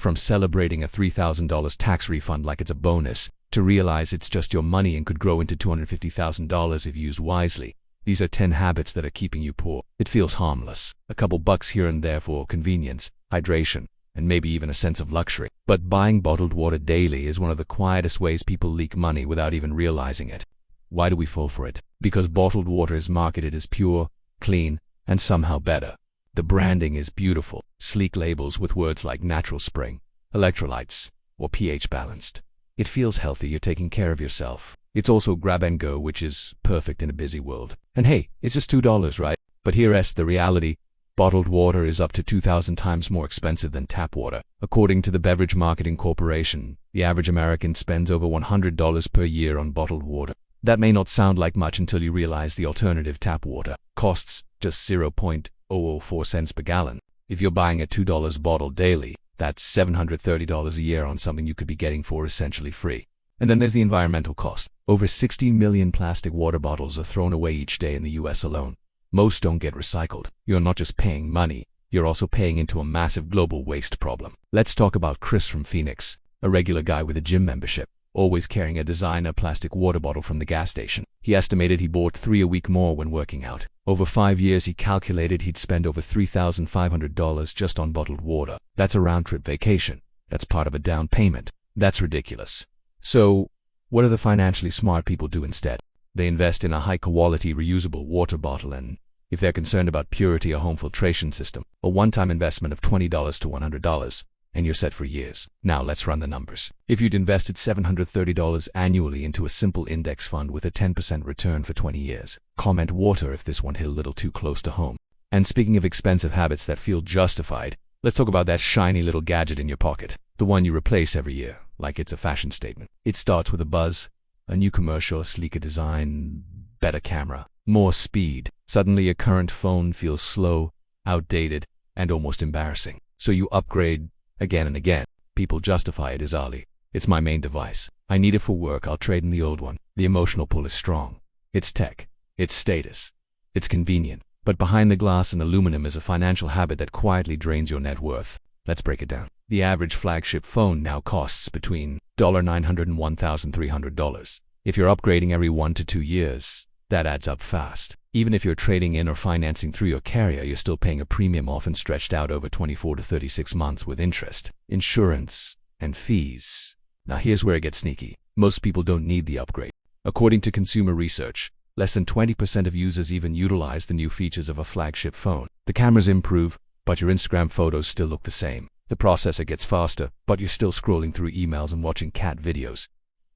From celebrating a $3,000 tax refund like it's a bonus, to realize it's just your money and could grow into $250,000 if used wisely. These are 10 habits that are keeping you poor. It feels harmless. A couple bucks here and there for convenience, hydration, and maybe even a sense of luxury. But buying bottled water daily is one of the quietest ways people leak money without even realizing it. Why do we fall for it? Because bottled water is marketed as pure, clean, and somehow better. The branding is beautiful, sleek labels with words like natural spring, electrolytes, or pH balanced. It feels healthy, you're taking care of yourself. It's also grab and go, which is perfect in a busy world. And hey, it's just $2, right? But here's the reality. Bottled water is up to 2,000 times more expensive than tap water. According to the Beverage Marketing Corporation, the average American spends over $100 per year on bottled water. That may not sound like much until you realize the alternative tap water costs just 0.004 cents per gallon. If you're buying a $2 bottle daily, that's $730 a year on something you could be getting for essentially free. And then there's the environmental cost. Over 60 million plastic water bottles are thrown away each day in the US alone. Most don't get recycled. You're not just paying money, you're also paying into a massive global waste problem. Let's talk about Chris from Phoenix, a regular guy with a gym membership, always carrying a designer plastic water bottle from the gas station. He estimated he bought 3 a week more when working out. Over 5 years, he calculated he'd spend over $3,500 just on bottled water. That's a round-trip vacation. That's part of a down payment. That's ridiculous. So, what do the financially smart people do instead? They invest in a high-quality reusable water bottle, and if they're concerned about purity, a home filtration system, a one-time investment of $20 to $100, and you're set for years. Now let's run the numbers. If you'd invested $730 annually into a simple index fund with a 10% return for 20 years, comment water if this one hit a little too close to home. And speaking of expensive habits that feel justified, let's talk about that shiny little gadget in your pocket, the one you replace every year, like it's a fashion statement. It starts with a buzz, a new commercial, a sleeker design, better camera, more speed. Suddenly your current phone feels slow, outdated, and almost embarrassing. So you upgrade again and again. People justify it as Ali. It's my main device. I need it for work, I'll trade in the old one. The emotional pull is strong. It's tech. It's status. It's convenient. But behind the glass and aluminum is a financial habit that quietly drains your net worth. Let's break it down. The average flagship phone now costs between $900 and $1,300. If you're upgrading every 1 to 2 years, that adds up fast. Even if you're trading in or financing through your carrier, you're still paying a premium, often stretched out over 24 to 36 months with interest, insurance, and fees. Now here's where it gets sneaky. Most people don't need the upgrade. According to consumer research, less than 20% of users even utilize the new features of a flagship phone. The cameras improve, but your Instagram photos still look the same. The processor gets faster, but you're still scrolling through emails and watching cat videos.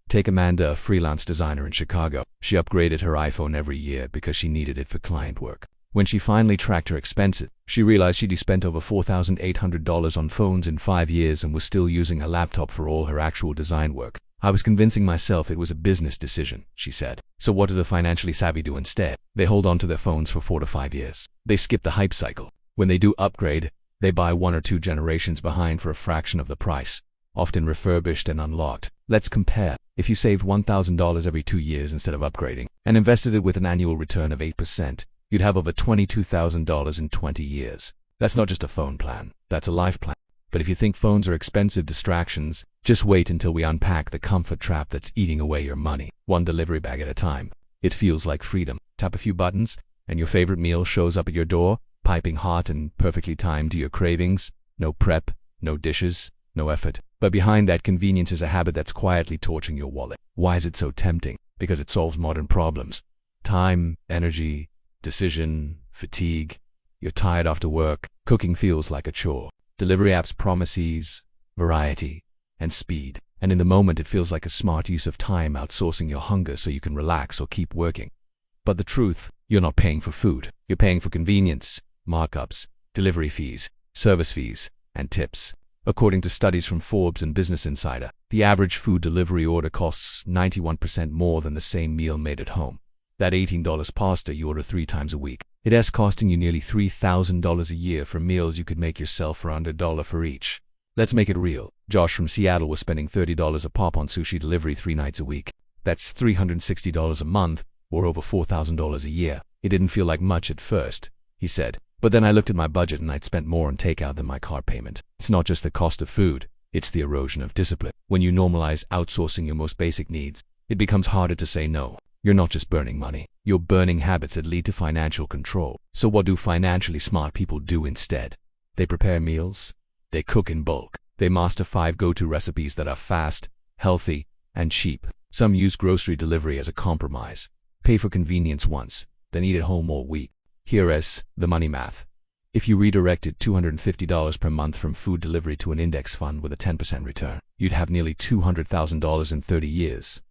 Take Amanda, a freelance designer in Chicago. She upgraded her iPhone every year because she needed it for client work. When she finally tracked her expenses, she realized she'd spent over $4,800 on phones in 5 years and was still using a laptop for all her actual design work. I was convincing myself it was a business decision, she said. So what do the financially savvy do instead? They hold on to their phones for 4 to 5 years. They skip the hype cycle. When they do upgrade, they buy 1 or 2 generations behind for a fraction of the price, often refurbished and unlocked. Let's compare. If you saved $1,000 every 2 years instead of upgrading, and invested it with an annual return of 8%, you'd have over $22,000 in 20 years. That's not just a phone plan, that's a life plan. But if you think phones are expensive distractions, just wait until we unpack the comfort trap that's eating away your money, one delivery bag at a time. It feels like freedom. Tap a few buttons, and your favorite meal shows up at your door, piping hot and perfectly timed to your cravings. No prep, no dishes, no effort. But behind that convenience is a habit that's quietly torching your wallet. Why is it so tempting? Because it solves modern problems. Time, energy, decision, fatigue. You're tired after work. Cooking feels like a chore. Delivery apps promise ease, variety, and speed. And in the moment it feels like a smart use of time, outsourcing your hunger so you can relax or keep working. But the truth, you're not paying for food. You're paying for convenience, markups, delivery fees, service fees, and tips. According to studies from Forbes and Business Insider, the average food delivery order costs 91% more than the same meal made at home. That $18 pasta you order 3 times a week, it's costing you nearly $3,000 a year for meals you could make yourself for under $1 for each. Let's make it real. Josh from Seattle was spending $30 a pop on sushi delivery 3 nights a week. That's $360 a month, or over $4,000 a year. It didn't feel like much at first, he said. But then I looked at my budget and I'd spent more on takeout than my car payment. It's not just the cost of food, It's the erosion of discipline. When you normalize outsourcing your most basic needs, it becomes harder to say no. You're not just burning money, you're burning habits that lead to financial control. So what do financially smart people do instead? They prepare meals, they cook in bulk, they master 5 go-to recipes that are fast, healthy, and cheap. Some use grocery delivery as a compromise, pay for convenience once, then eat at home all week. Here is the money math. If you redirected $250 per month from food delivery to an index fund with a 10% return, you'd have nearly $200,000 in 30 years.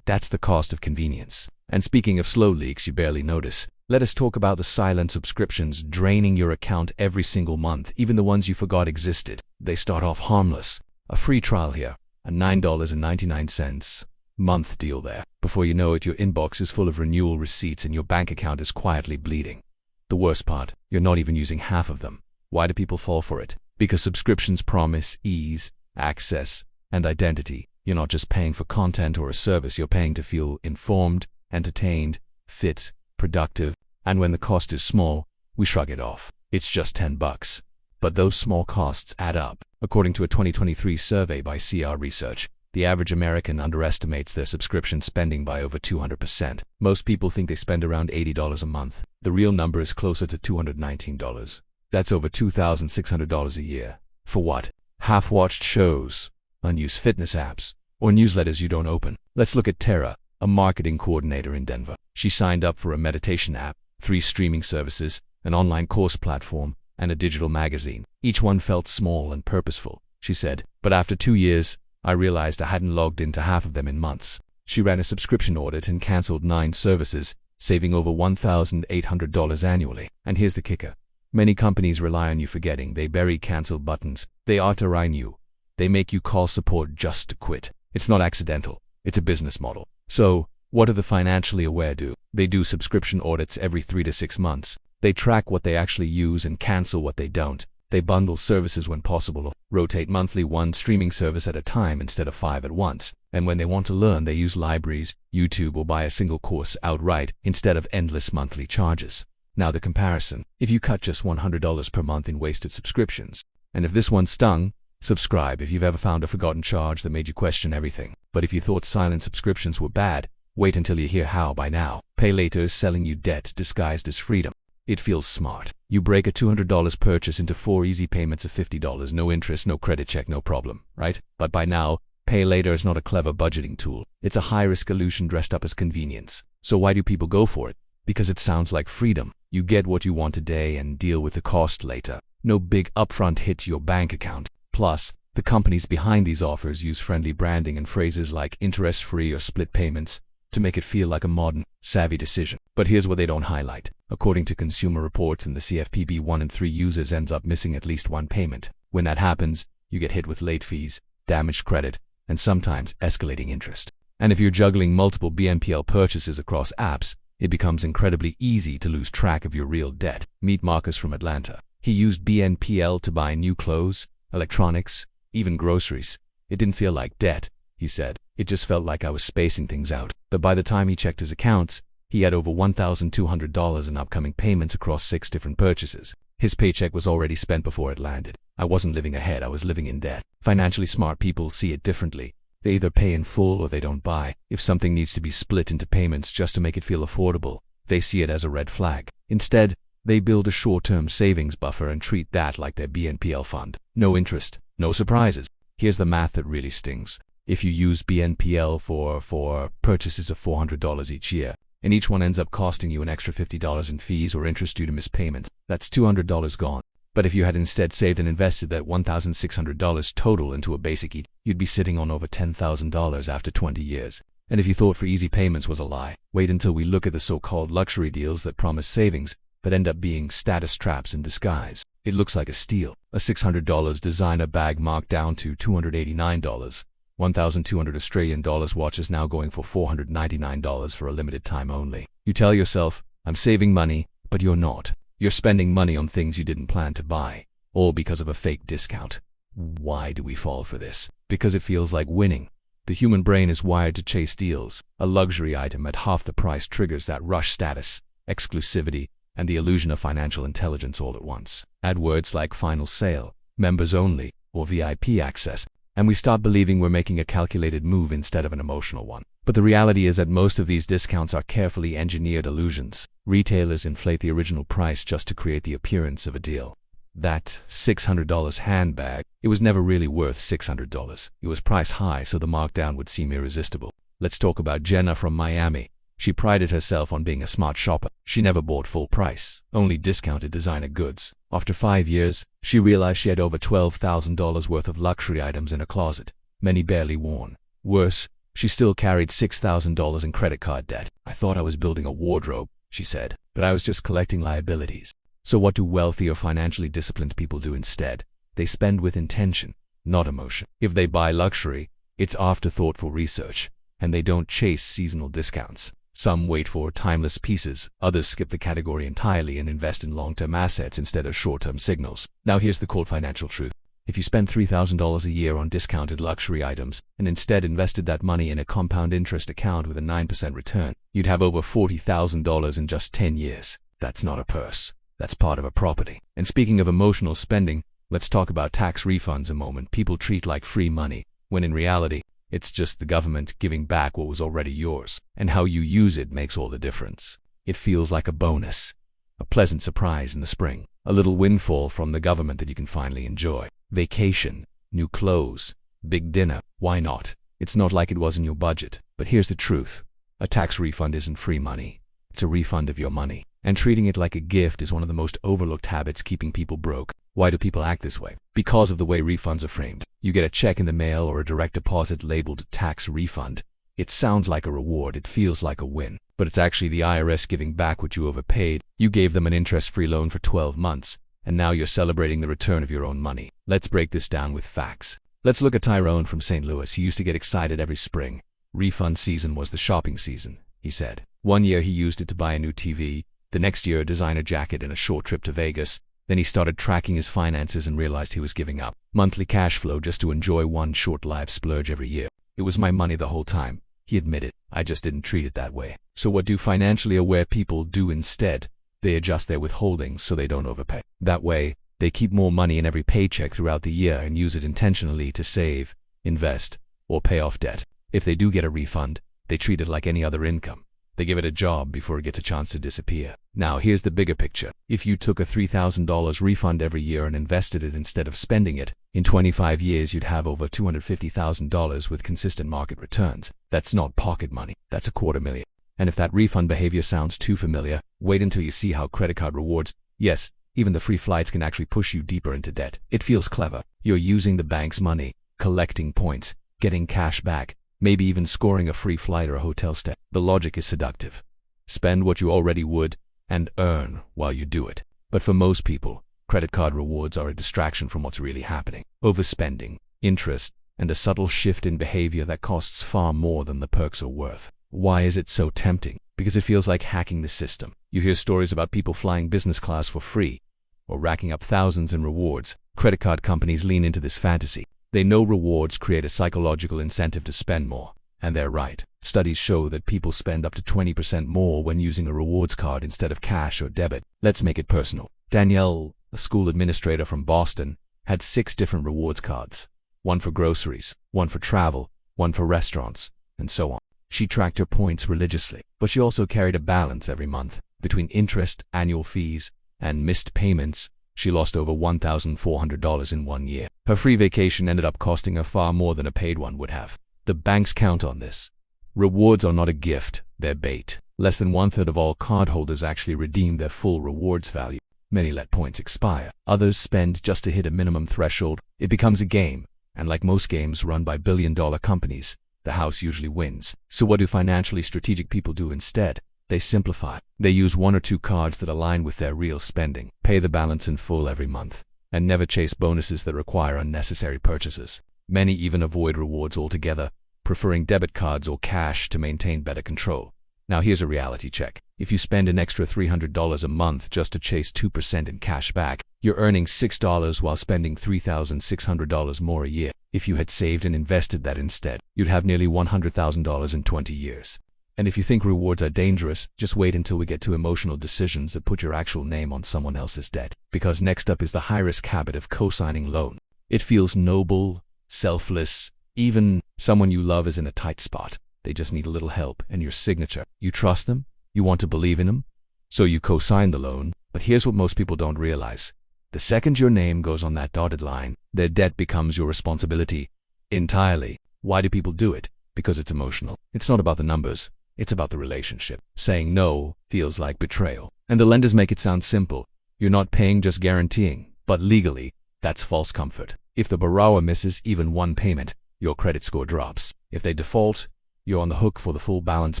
That's the cost of convenience. And speaking of slow leaks you barely notice, let us talk about the silent subscriptions draining your account every single month, even the ones you forgot existed. They start off harmless. A free trial here, a $9.99 month deal there. Before you know it, your inbox is full of renewal receipts and your bank account is quietly bleeding. The worst part, you're not even using half of them. Why do people fall for it? Because subscriptions promise ease, access, and identity. You're not just paying for content or a service, you're paying to feel informed, entertained, fit, productive, and when the cost is small, we shrug it off. It's just $10. But those small costs add up. According to a 2023 survey by CR Research, the average American underestimates their subscription spending by over 200%. Most people think they spend around $80 a month. The real number is closer to $219. That's over $2,600 a year. For what? Half-watched shows, unused fitness apps, or newsletters you don't open. Let's look at Tara, a marketing coordinator in Denver. She signed up for a meditation app, 3 streaming services, an online course platform, and a digital magazine. Each one felt small and purposeful, she said. But after 2 years, I realized I hadn't logged into half of them in months. She ran a subscription audit and canceled 9 services, saving over $1,800 annually. And here's the kicker. Many companies rely on you forgetting. They bury cancel buttons. They auto-renew you. They make you call support just to quit. It's not accidental. It's a business model. So, what do the financially aware do? They do subscription audits every 3 to 6 months. They track what they actually use and cancel what they don't. They bundle services when possible, rotate monthly 1 streaming service at a time instead of 5 at once. And when they want to learn, they use libraries, YouTube, or buy a single course outright instead of endless monthly charges. Now the comparison. If you cut just $100 per month in wasted subscriptions, and if this one stung, subscribe if you've ever found a forgotten charge that made you question everything. But if you thought silent subscriptions were bad, wait until you hear how. By now, Pay Later is selling you debt disguised as freedom. It feels smart. You break a $200 purchase into 4 easy payments of $50, no interest, no credit check, no problem, right? But by now, Pay Later is not a clever budgeting tool. It's a high-risk illusion dressed up as convenience. So why do people go for it? Because it sounds like freedom. You get what you want today and deal with the cost later. No big upfront hit to your bank account. Plus, the companies behind these offers use friendly branding and phrases like interest-free or split payments to make it feel like a modern, savvy decision. But here's what they don't highlight. According to Consumer Reports in the CFPB, 1 in 3 users ends up missing at least 1 payment. When that happens, you get hit with late fees, damaged credit, and sometimes escalating interest. And if you're juggling multiple BNPL purchases across apps, it becomes incredibly easy to lose track of your real debt. Meet Marcus from Atlanta. He used BNPL to buy new clothes, electronics, even groceries. It didn't feel like debt, he said. It just felt like I was spacing things out. But by the time he checked his accounts, he had over $1,200 in upcoming payments across 6 different purchases. His paycheck was already spent before it landed. I wasn't living ahead, I was living in debt. Financially smart people see it differently. They either pay in full or they don't buy. If something needs to be split into payments just to make it feel affordable, they see it as a red flag. Instead, they build a short-term savings buffer and treat that like their BNPL fund. No interest, no surprises. Here's the math that really stings. If you use BNPL for purchases of $400 each year, and each one ends up costing you an extra $50 in fees or interest due to missed payments, that's $200 gone. But if you had instead saved and invested that $1,600 total into a basic eat, you'd be sitting on over $10,000 after 20 years. And if you thought for easy payments was a lie, wait until we look at the so-called luxury deals that promise savings, but end up being status traps in disguise. It looks like a steal. A $600 designer bag marked down to $289. 1,200 Australian dollars watch is now going for $499 for a limited time only. You tell yourself, I'm saving money, but you're not. You're spending money on things you didn't plan to buy, all because of a fake discount. Why do we fall for this? Because it feels like winning. The human brain is wired to chase deals. A luxury item at half the price triggers that rush status, exclusivity, and the illusion of financial intelligence all at once. Add words like final sale, members only, or VIP access, and we start believing we're making a calculated move instead of an emotional one. But the reality is that most of these discounts are carefully engineered illusions. Retailers inflate the original price just to create the appearance of a deal. That $600 handbag, it was never really worth $600. It was priced high so the markdown would seem irresistible. Let's talk about Jenna from Miami. She prided herself on being a smart shopper. She never bought full price, only discounted designer goods. After 5 years, she realized she had over $12,000 worth of luxury items in her closet, many barely worn. Worse, she still carried $6,000 in credit card debt. "I thought I was building a wardrobe," she said, "but I was just collecting liabilities." So what do wealthy or financially disciplined people do instead? They spend with intention, not emotion. If they buy luxury, it's after thoughtful research, and they don't chase seasonal discounts. Some wait for timeless pieces, others skip the category entirely and invest in long-term assets instead of short-term signals. Now here's the cold financial truth. If you spend $3,000 a year on discounted luxury items and instead invested that money in a compound interest account with a 9% return, you'd have over $40,000 in just 10 years. That's not a purse. That's part of a property. And speaking of emotional spending, let's talk about tax refunds a moment. People treat like free money, when in reality, it's just the government giving back what was already yours. And how you use it makes all the difference. It feels like a bonus, a pleasant surprise in the spring, a little windfall from the government that you can finally enjoy. Vacation, new clothes, big dinner, why not? It's not like it was in your budget. But here's the truth. A tax refund isn't free money. It's a refund of your money. And treating it like a gift is one of the most overlooked habits keeping people broke. Why do people act this way? Because of the way refunds are framed. You get a check in the mail or a direct deposit labeled tax refund. It sounds like a reward, it feels like a win. But it's actually the IRS giving back what you overpaid. You gave them an interest-free loan for 12 months, and now you're celebrating the return of your own money. Let's break this down with facts. Let's look at Tyrone from St. Louis. He used to get excited every spring. Refund season was the shopping season, he said. One year he used it to buy a new TV, the next year a designer jacket and a short trip to Vegas. Then he started tracking his finances and realized he was giving up monthly cash flow just to enjoy one short-lived splurge every year. "It was my money the whole time," he admitted. "I just didn't treat it that way." So what do financially aware people do instead? They adjust their withholdings so they don't overpay. That way, they keep more money in every paycheck throughout the year and use it intentionally to save, invest, or pay off debt. If they do get a refund, they treat it like any other income. They give it a job before it gets a chance to disappear. Now here's the bigger picture. If you took a $3,000 refund every year and invested it instead of spending it, in 25 years you'd have over $250,000 with consistent market returns. That's not pocket money, that's $250,000. And if that refund behavior sounds too familiar, wait until you see how credit card rewards, yes, even the free flights, can actually push you deeper into debt. It feels clever. You're using the bank's money, collecting points, getting cash back, maybe even scoring a free flight or a hotel stay. The logic is seductive. Spend what you already would and earn while you do it. But for most people, credit card rewards are a distraction from what's really happening. Overspending, interest, and a subtle shift in behavior that costs far more than the perks are worth. Why is it so tempting? Because it feels like hacking the system. You hear stories about people flying business class for free or racking up thousands in rewards. Credit card companies lean into this fantasy. They know rewards create a psychological incentive to spend more. And they're right. Studies show that people spend up to 20% more when using a rewards card instead of cash or debit. Let's make it personal. Danielle, a school administrator from Boston, had 6 different rewards cards. One for groceries, one for travel, one for restaurants, and so on. She tracked her points religiously, but she also carried a balance every month. Between interest, annual fees, and missed payments, she lost over $1,400 in 1 year. Her free vacation ended up costing her far more than a paid one would have. The banks count on this. Rewards are not a gift, they're bait. Less than 1/3 of all cardholders actually redeem their full rewards value. Many let points expire. Others spend just to hit a minimum threshold. It becomes a game, and like most games run by billion-dollar companies, the house usually wins. So what do financially strategic people do instead? They simplify. They use 1 or 2 cards that align with their real spending, pay the balance in full every month, and never chase bonuses that require unnecessary purchases. Many even avoid rewards altogether, preferring debit cards or cash to maintain better control. Now here's a reality check. If you spend an extra $300 a month just to chase 2% in cash back, you're earning $6 while spending $3,600 more a year. If you had saved and invested that instead, you'd have nearly $100,000 in 20 years. And if you think rewards are dangerous, just wait until we get to emotional decisions that put your actual name on someone else's debt. Because next up is the high-risk habit of co-signing loan. It feels noble, selfless. Even someone you love is in a tight spot. They just need a little help and your signature. You trust them, you want to believe in them, so you co-sign the loan. But here's what most people don't realize. The second your name goes on that dotted line, their debt becomes your responsibility entirely. Why do people do it? Because it's emotional. It's not about the numbers, it's about the relationship. Saying no feels like betrayal. And the lenders make it sound simple. You're not paying, just guaranteeing. But legally, that's false comfort. If the borrower misses even one payment, your credit score drops. If they default, you're on the hook for the full balance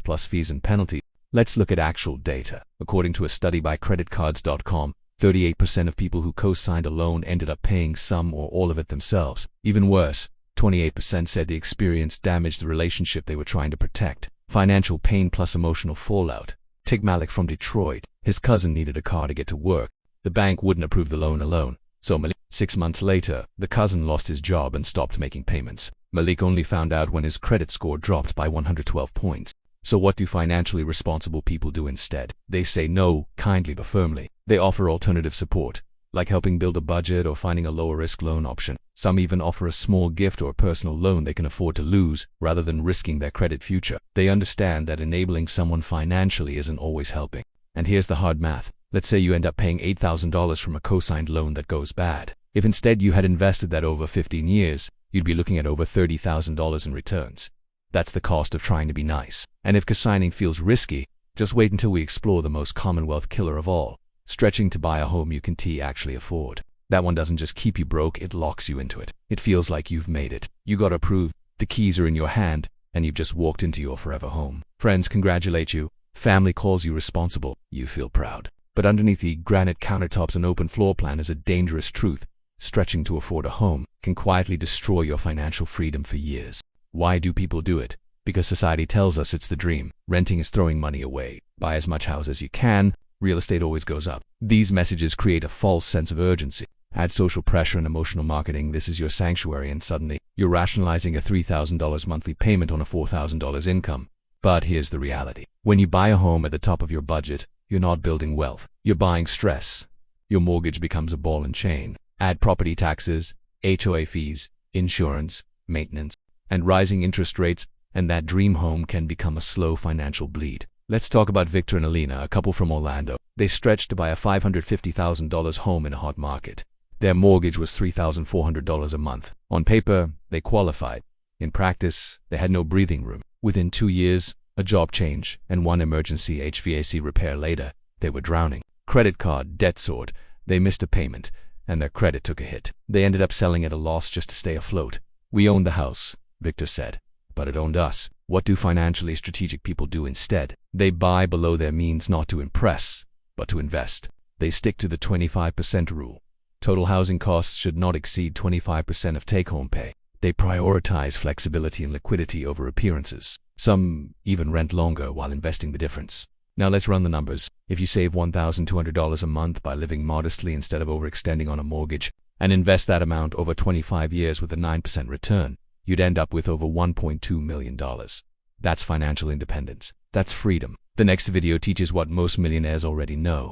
plus fees and penalties. Let's look at actual data. According to a study by creditcards.com, 38% of people who co-signed a loan ended up paying some or all of it themselves. Even worse, 28% said the experience damaged the relationship they were trying to protect. Financial pain plus emotional fallout. Tig Malik from Detroit. His cousin needed a car to get to work. The bank wouldn't approve the loan alone. So Malik, 6 months later, the cousin lost his job and stopped making payments. Malik only found out when his credit score dropped by 112 points. So what do financially responsible people do instead? They say no, kindly but firmly. They offer alternative support, like helping build a budget or finding a lower-risk loan option. Some even offer a small gift or a personal loan they can afford to lose, rather than risking their credit future. They understand that enabling someone financially isn't always helping. And here's the hard math. Let's say you end up paying $8,000 from a co-signed loan that goes bad. If instead you had invested that over 15 years, you'd be looking at over $30,000 in returns. That's the cost of trying to be nice. And if co-signing feels risky, just wait until we explore the most common wealth killer of all, stretching to buy a home you can actually afford. That one doesn't just keep you broke, it locks you into it. It feels like you've made it. You got approved, the keys are in your hand, and you've just walked into your forever home. Friends congratulate you, family calls you responsible, you feel proud. But underneath the granite countertops and open floor plan is a dangerous truth. Stretching to afford a home can quietly destroy your financial freedom for years. Why do people do it? Because society tells us it's the dream. Renting is throwing money away. Buy as much house as you can. Real estate always goes up. These messages create a false sense of urgency. Add social pressure and emotional marketing. This is your sanctuary, and suddenly you're rationalizing a $3,000 monthly payment on a $4,000 income. But here's the reality. When you buy a home at the top of your budget, you're not building wealth. You're buying stress. Your mortgage becomes a ball and chain. Add property taxes, HOA fees, insurance, maintenance, and rising interest rates, and that dream home can become a slow financial bleed. Let's talk about Victor and Alina, a couple from Orlando. They stretched to buy a $550,000 home in a hot market. Their mortgage was $3,400 a month. On paper, they qualified. In practice, they had no breathing room. Within 2 years, a job change, and one emergency HVAC repair later, they were drowning. Credit card debt soared. They missed a payment, and their credit took a hit. They ended up selling at a loss just to stay afloat. We owned the house, Victor said, but it owned us. What do financially strategic people do instead? They buy below their means, not to impress, but to invest. They stick to the 25% rule. Total housing costs should not exceed 25% of take-home pay. They prioritize flexibility and liquidity over appearances. Some even rent longer while investing the difference. Now let's run the numbers. If you save $1,200 a month by living modestly instead of overextending on a mortgage, and invest that amount over 25 years with a 9% return, you'd end up with over $1.2 million. That's financial independence. That's freedom. The next video teaches what most millionaires already know.